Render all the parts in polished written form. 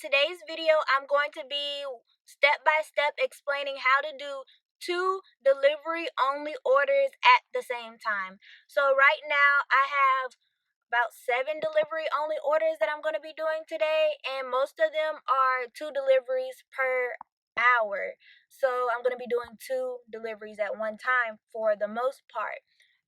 today's video, I'm going to be step by step explaining how to do 2 delivery only orders at the same time. So right now I have about 7 delivery only orders that I'm going to be doing today, and most of them are 2 deliveries per hour. So I'm going to be doing 2 deliveries at one time for the most part.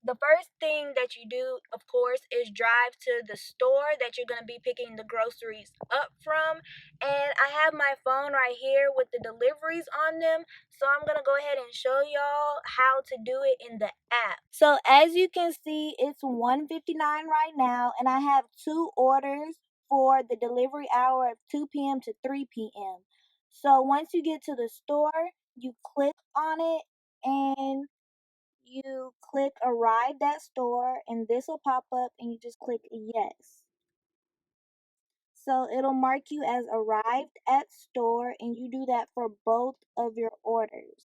The first thing that you do, of course, is drive to the store that you're going to be picking the groceries up from. And I have my phone right here with the deliveries on them. So I'm going to go ahead and show y'all how to do it in the app. So as you can see, it's 1:59 right now, and I have 2 orders for the delivery hour of 2 p.m. to 3 p.m. So once you get to the store, you click on it and you click arrived at store, and this will pop up and you just click yes. So it'll mark you as arrived at store, and you do that for both of your orders.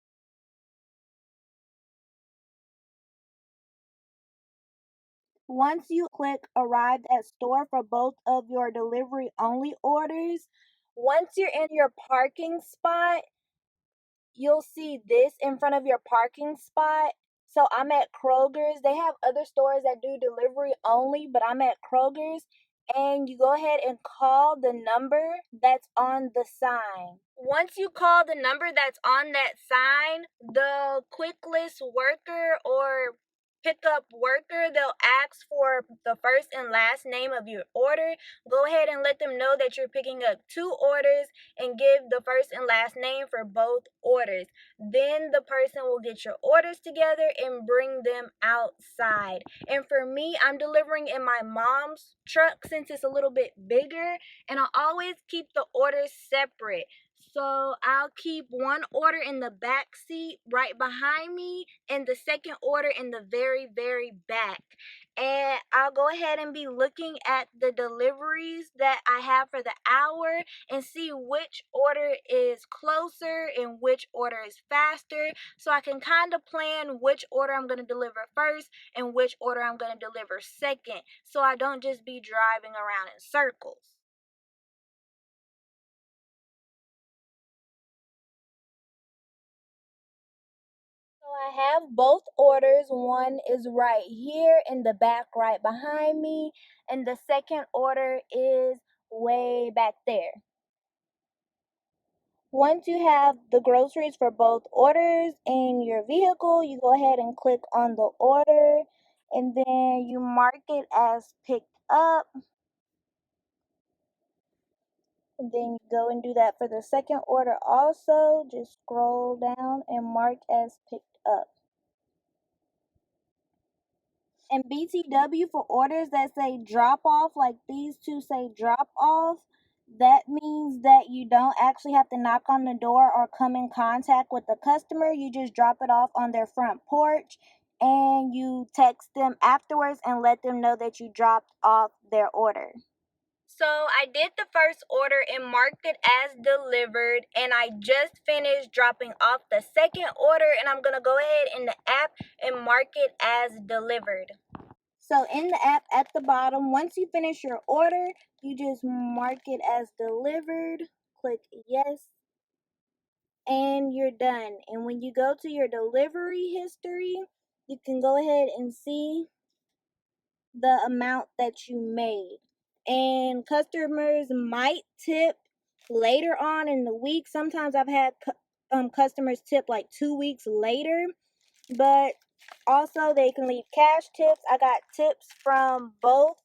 Once you click arrived at store for both of your delivery only orders, once you're in your parking spot, you'll see this in front of your parking spot. So I'm at Kroger's. They have other stores that do delivery only, but I'm at Kroger's. And you go ahead and call the number that's on the sign. Once you call the number that's on that sign, the quick list worker or pickup worker, they'll ask for the first and last name of your order. Go ahead and let them know that you're picking up 2 orders and give the first and last name for both orders. Then the person will get your orders together and bring them outside. And for me, I'm delivering in my mom's truck since it's a little bit bigger, and I always keep the orders separate. So I'll keep one order in the back seat right behind me and the second order in the very, very back. And I'll go ahead and be looking at the deliveries that I have for the hour and see which order is closer and which order is faster, so I can kind of plan which order I'm going to deliver first and which order I'm going to deliver second, so I don't just be driving around in circles. So I have both orders. One is right here in the back right behind me, and the second order is way back there. Once you have the groceries for both orders in your vehicle, you go ahead and click on the order, and then you mark it as picked up. And then you go and do that for the second order also. Just scroll down and mark as picked up. And BTW for orders that say drop off, like these two say drop off, that means that you don't actually have to knock on the door or come in contact with the customer. You just drop it off on their front porch and you text them afterwards and let them know that you dropped off their order. So I did the first order and marked it as delivered, and I just finished dropping off the second order, and I'm going to go ahead in the app and mark it as delivered. So in the app at the bottom, once you finish your order, you just mark it as delivered, click yes, and you're done. And when you go to your delivery history, you can go ahead and see the amount that you made. And customers might tip later on in the week. Sometimes I've had customers tip like 2 weeks later, but also they can leave cash tips. I got tips from both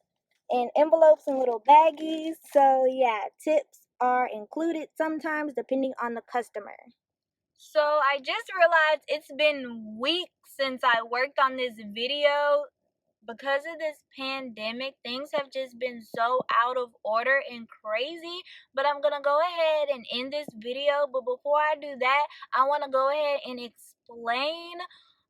in envelopes and little baggies. So yeah, tips are included sometimes depending on the customer. So I just realized it's been weeks since I worked on this video. Because of this pandemic, things have just been so out of order and crazy. But I'm gonna go ahead and end this video. But before I do that, I want to go ahead and explain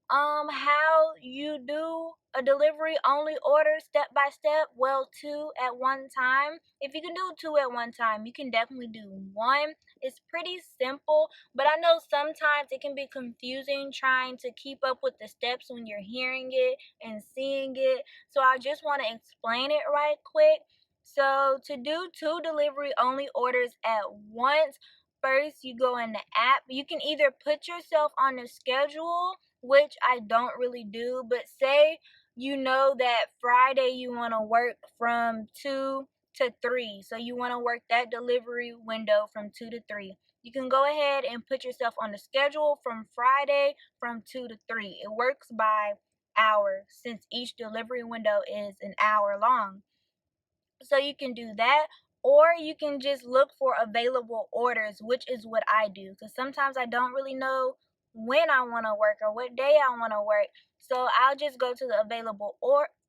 how you do a delivery only order step by step. Well, 2 at one time. If you can do 2 at one time, you can definitely do 1. It's pretty simple, but I know sometimes it can be confusing trying to keep up with the steps when you're hearing it and seeing it. So I just want to explain it right quick. So to do 2 delivery only orders at once, first you go in the app. You can either put yourself on a schedule, which I don't really do, but say you know that Friday you want to work from 2 to 3. So you want to work that delivery window from 2 to 3. You can go ahead and put yourself on the schedule from Friday from 2 to 3. It works by hour since each delivery window is an hour long. So you can do that, or you can just look for available orders, which is what I do, because sometimes I don't really know when I want to work or what day I want to work. So I'll just go to the available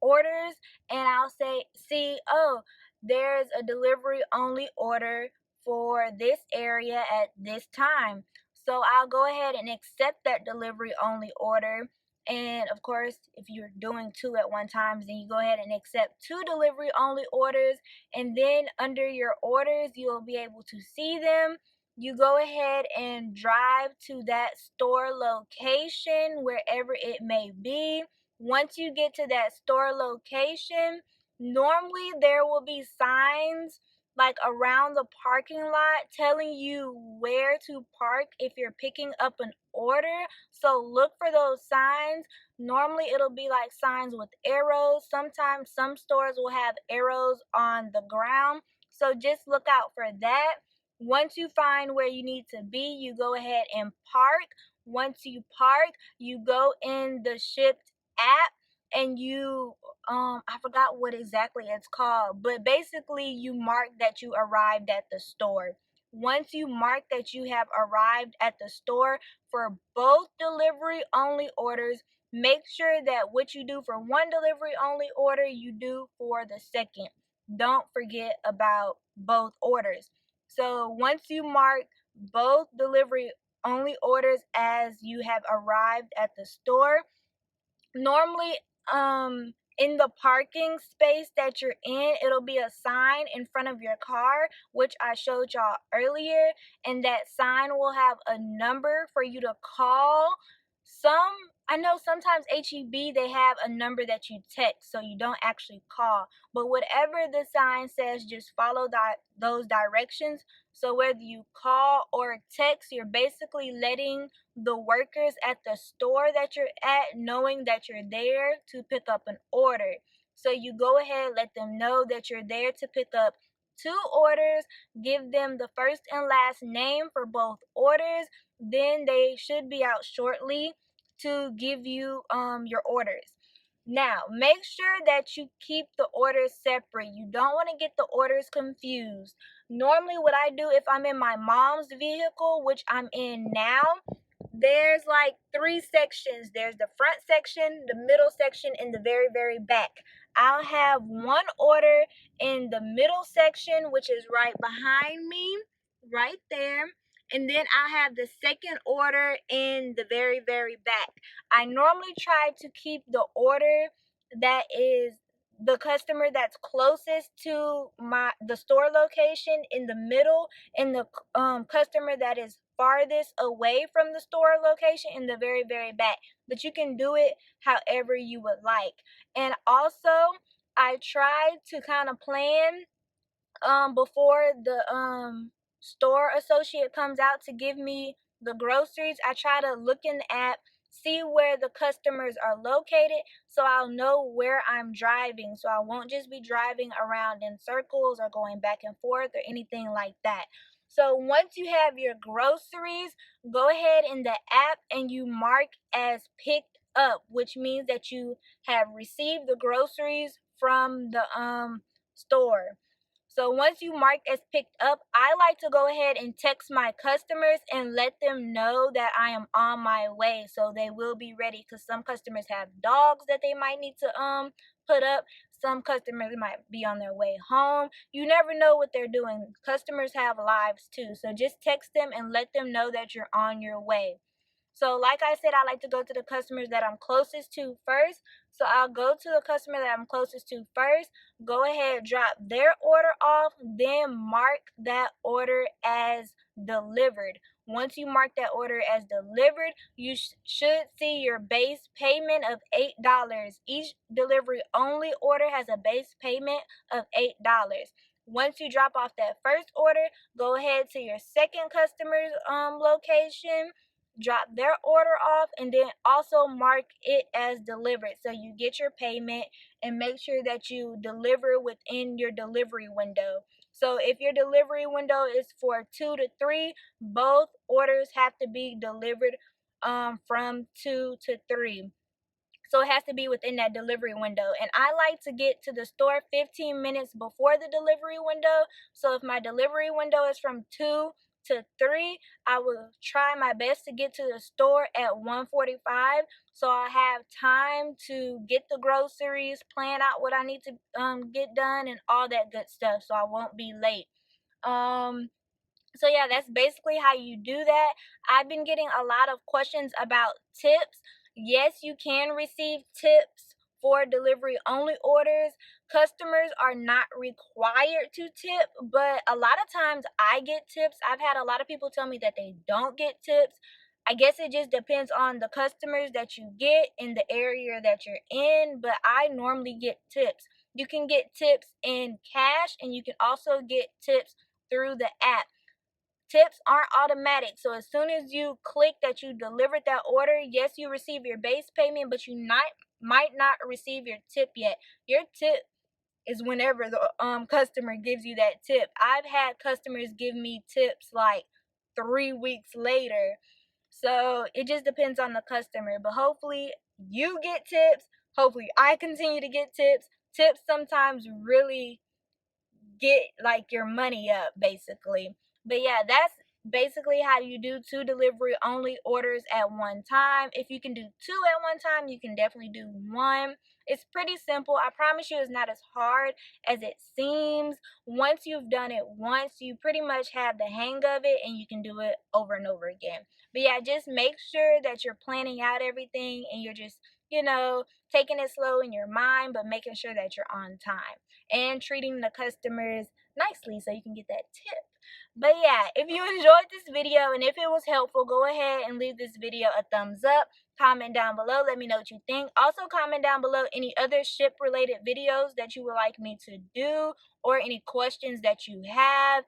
orders, and I'll say, see, oh, there's a delivery only order for this area at this time. So I'll go ahead and accept that delivery only order. And of course, if you're doing 2 at one time, then you go ahead and accept 2 delivery only orders. And then under your orders, you'll be able to see them. You go ahead and drive to that store location, wherever it may be. Once you get to that store location, normally there will be signs like around the parking lot telling you where to park if you're picking up an order. So look for those signs. Normally it'll be like signs with arrows. Sometimes some stores will have arrows on the ground. So just look out for that. Once you find where you need to be, you go ahead and park. Once you park, you go in the SHIPT app and you I forgot what exactly it's called, but basically you mark that you arrived at the store. Once you mark that you have arrived at the store for both delivery only orders, make sure that what you do for one delivery only order, you do for the second. Don't forget about both orders. So once you mark both delivery only orders as you have arrived at the store, normally in the parking space that you're in, it'll be a sign in front of your car, which I showed y'all earlier, and that sign will have a number for you to call. Some I know sometimes HEB they have a number that you text so you don't actually call, but whatever the sign says, just follow those directions. So whether you call or text, you're basically letting the workers at the store that you're at knowing that you're there to pick up an order. So you go ahead, let them know that you're there to pick up 2 orders, give them the first and last name for both orders, then they should be out shortly to give you your orders. Now, make sure that you keep the orders separate. You don't want to get the orders confused. Normally, what I do if I'm in my mom's vehicle, which I'm in now, there's like 3 sections. There's the front section, the middle section, and the very, very back. I'll have one order in the middle section, which is right behind me, right there. And then I'll have the second order in the very, very back. I normally try to keep the order that is the customer that's closest to the store location in the middle, and the customer that is farthest away from the store location in the very, very back. But you can do it however you would like. And also, I try to kind of plan before the store associate comes out to give me the groceries. I try to look in the app, see where the customers are located, so I'll know where I'm driving, so I won't just be driving around in circles or going back and forth or anything like that. So once you have your groceries, go ahead in the app and you mark as picked up, which means that you have received the groceries from the store. So once you mark as picked up, I like to go ahead and text my customers and let them know that I am on my way, so they will be ready, because some customers have dogs that they might need to put up. Some customers might be on their way home. You never know what they're doing. Customers have lives too. So just text them and let them know that you're on your way. So like I said, I like to go to the customers that I'm closest to first. So I'll go to the customer that I'm closest to first, go ahead, drop their order off, then mark that order as delivered. Once you mark that order as delivered, you should see your base payment of $8. Each delivery only order has a base payment of $8. Once you drop off that first order, go ahead to your second customer's location, drop their order off, and then also mark it as delivered so you get your payment, and make sure that you deliver within your delivery window. So if your delivery window is for 2 to 3, both orders have to be delivered from 2 to 3. So it has to be within that delivery window. And I like to get to the store 15 minutes before the delivery window. So if my delivery window is from 2 to 3, I will try my best to get to the store at 1:45, so I have time to get the groceries, plan out what I need to get done, and all that good stuff, so I won't be late. So yeah, that's basically how you do that. I've been getting a lot of questions about tips. Yes, you can receive tips for delivery only orders. Customers are not required to tip, but a lot of times I get tips. I've had a lot of people tell me that they don't get tips. I guess it just depends on the customers that you get in the area that you're in, but I normally get tips. You can get tips in cash, and you can also get tips through the app. Tips aren't automatic, so as soon as you click that you delivered that order, yes, you receive your base payment, but you might not receive your tip yet. Your tip is whenever the customer gives you that tip. I've had customers give me tips like 3 weeks later. So it just depends on the customer, but hopefully you get tips. Hopefully I continue to get tips. Tips sometimes really get like your money up, basically. But yeah, that's basically how you do 2 delivery only orders at one time. If you can do 2 at one time, you can definitely do 1. It's pretty simple. I promise you, it's not as hard as it seems. Once you've done it once, you pretty much have the hang of it, and you can do it over and over again. But yeah, just make sure that you're planning out everything, and you're just, taking it slow in your mind, but making sure that you're on time and treating the customers nicely so you can get that tip. But yeah, if you enjoyed this video and if it was helpful, go ahead and leave this video a thumbs up. Comment down below, let me know what you think. Also comment down below any other ship related videos that you would like me to do, or any questions that you have.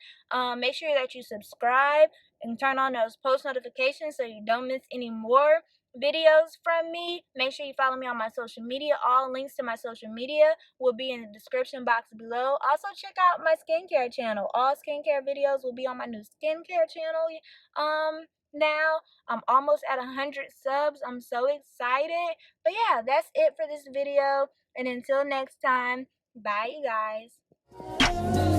Make sure that you subscribe and turn on those post notifications so you don't miss any more videos from me. Make sure you follow me on my social media. All links to my social media will be in the description box below. Also check out my skincare channel. All skincare videos will be on my new skincare channel. Now I'm almost at 100 subs. I'm so excited. But yeah, that's it for this video, and until next time, bye you guys.